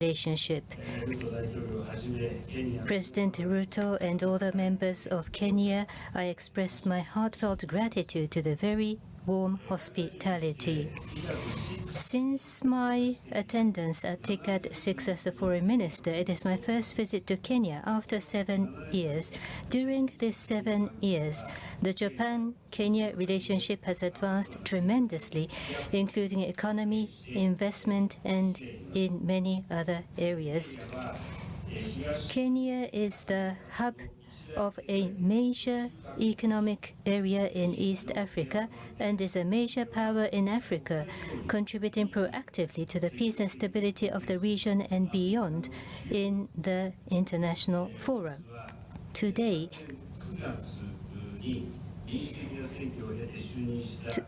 relationship. President Ruto and all the members of Kenya, I express my heartfelt gratitude to the very warm hospitality. Since my attendance at TICAD 6 as the foreign minister, it is my first visit to Kenya after 7 years. During these 7 years, the Japan-Kenya relationship has advanced tremendously, including economy, investment, and in many other areas. Kenya is the hub of a major economic area in East Africa and is a major power in Africa, contributing proactively to the peace and stability of the region and beyond in the international forum. Today,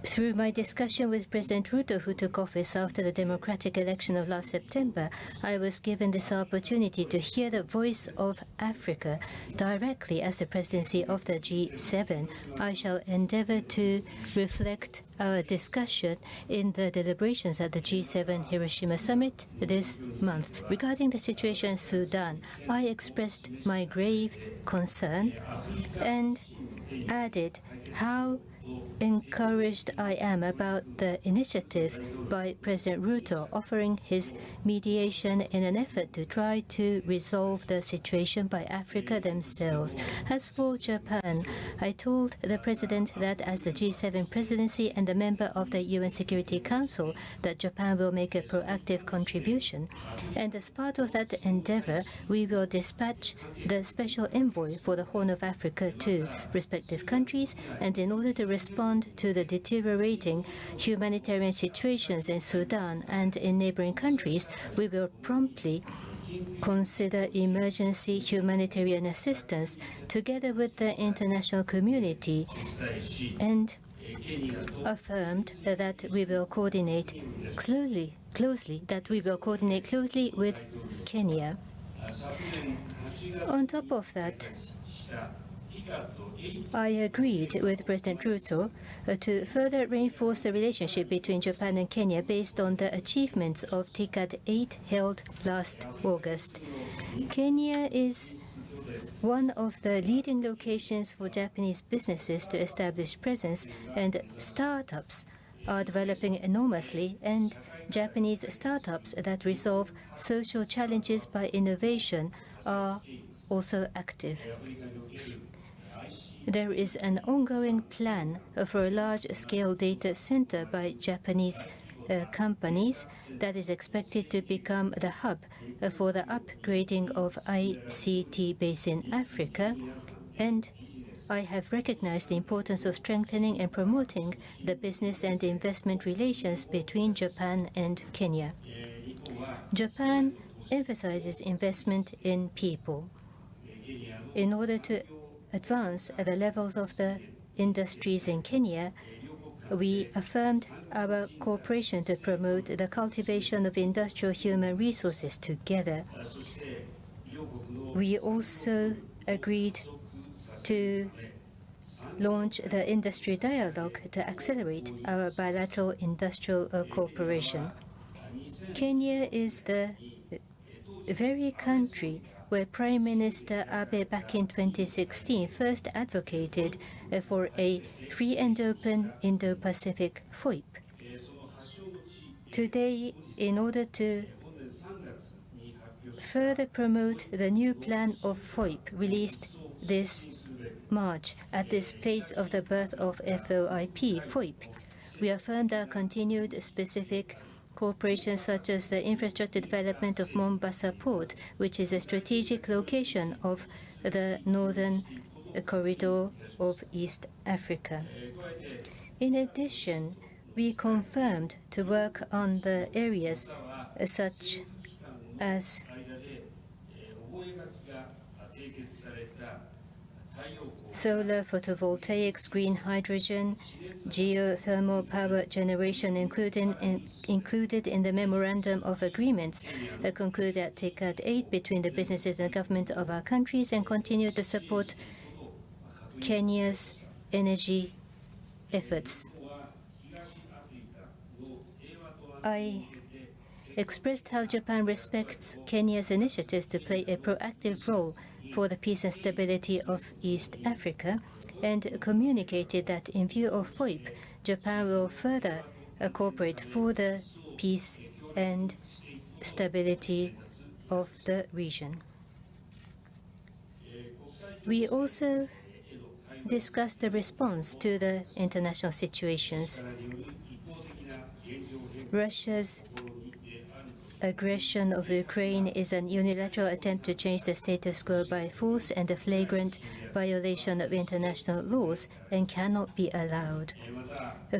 through my discussion with President Ruto, who took office after the democratic election of last September, I was given this opportunity to hear the voice of Africa directly as the presidency of the G7. I shall endeavor to reflect our discussion in the deliberations at the G7 Hiroshima Summit this month. Regarding the situation in Sudan, I expressed my grave concern and added how encouraged I am about the initiative by President Ruto offering his mediation in an effort to try to resolve the situation by Africa themselves. As for Japan, I told the President that as the G7 presidency and a member of the UN Security Council, that Japan will make a proactive contribution. And as part of that endeavor, we will dispatch the special envoy for the Horn of Africa to respective countries, and in order to respond to the deteriorating humanitarian situations in Sudan and in neighboring countries, we will promptly consider emergency humanitarian assistance together with the international community, and affirmed that we will coordinate closely with Kenya. On top of that, I agreed with President Ruto to further reinforce the relationship between Japan and Kenya based on the achievements of TICAD 8 held last August. Kenya is one of the leading locations for Japanese businesses to establish presence, and startups are developing enormously, and Japanese startups that resolve social challenges by innovation are also active. There is an ongoing plan for a large-scale data center by Japanese companies that is expected to become the hub for the upgrading of ICT base in Africa, and I have recognized the importance of strengthening and promoting the business and investment relations between Japan and Kenya. Japan emphasizes investment in people. In order to advance at the levels of the industries in Kenya, we affirmed our cooperation to promote the cultivation of industrial human resources together. We also agreed to launch the industry dialogue to accelerate our bilateral industrial cooperation. Kenya is the very country where Prime Minister Abe back in 2016 first advocated for a free and open Indo-Pacific FOIP. Today, in order to further promote the new plan of FOIP released this March at this place of the birth of FOIP, we affirmed our continued specific cooperation, such as the infrastructure development of Mombasa Port, which is a strategic location of the northern corridor of East Africa. In addition, we confirmed to work on the areas such as solar photovoltaics, green hydrogen, geothermal power generation, included in the Memorandum of Agreements concluded at TICAD 8 between the businesses and the government of our countries, and continue to support Kenya's energy efforts. I expressed how Japan respects Kenya's initiatives to play a proactive role for the peace and stability of East Africa, and communicated that in view of FOIP, Japan will further cooperate for the peace and stability of the region. We also discussed the response to the international situations. Russia's aggression of Ukraine is an unilateral attempt to change the status quo by force and a flagrant violation of international laws and cannot be allowed.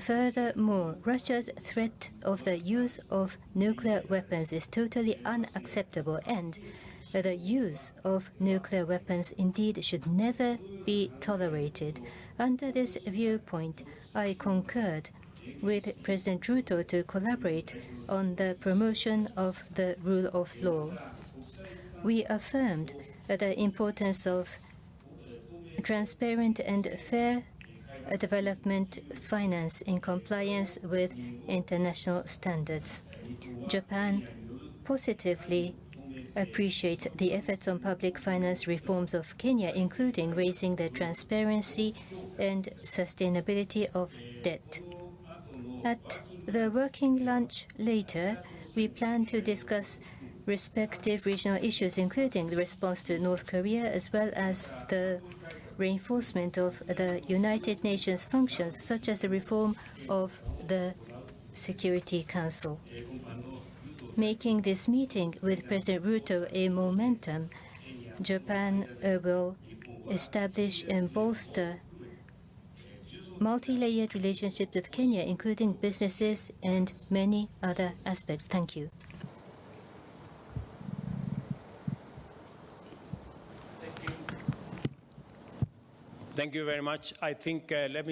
Furthermore, Russia's threat of the use of nuclear weapons is totally unacceptable, and the use of nuclear weapons indeed should never be tolerated. Under this viewpoint, I concurred with President Ruto to collaborate on the promotion of the rule of law. We affirmed the importance of transparent and fair development finance in compliance with international standards. Japan positively appreciates the efforts on public finance reforms of Kenya, including raising the transparency and sustainability of debt. At the working lunch later, we plan to discuss respective regional issues, including the response to North Korea, as well as the reinforcement of the United Nations functions, such as the reform of the Security Council. Making this meeting with President Ruto a momentum, Japan will establish and bolster multi-layered relationships with Kenya, including businesses and many other aspects. Thank you. Thank you very much. I think let me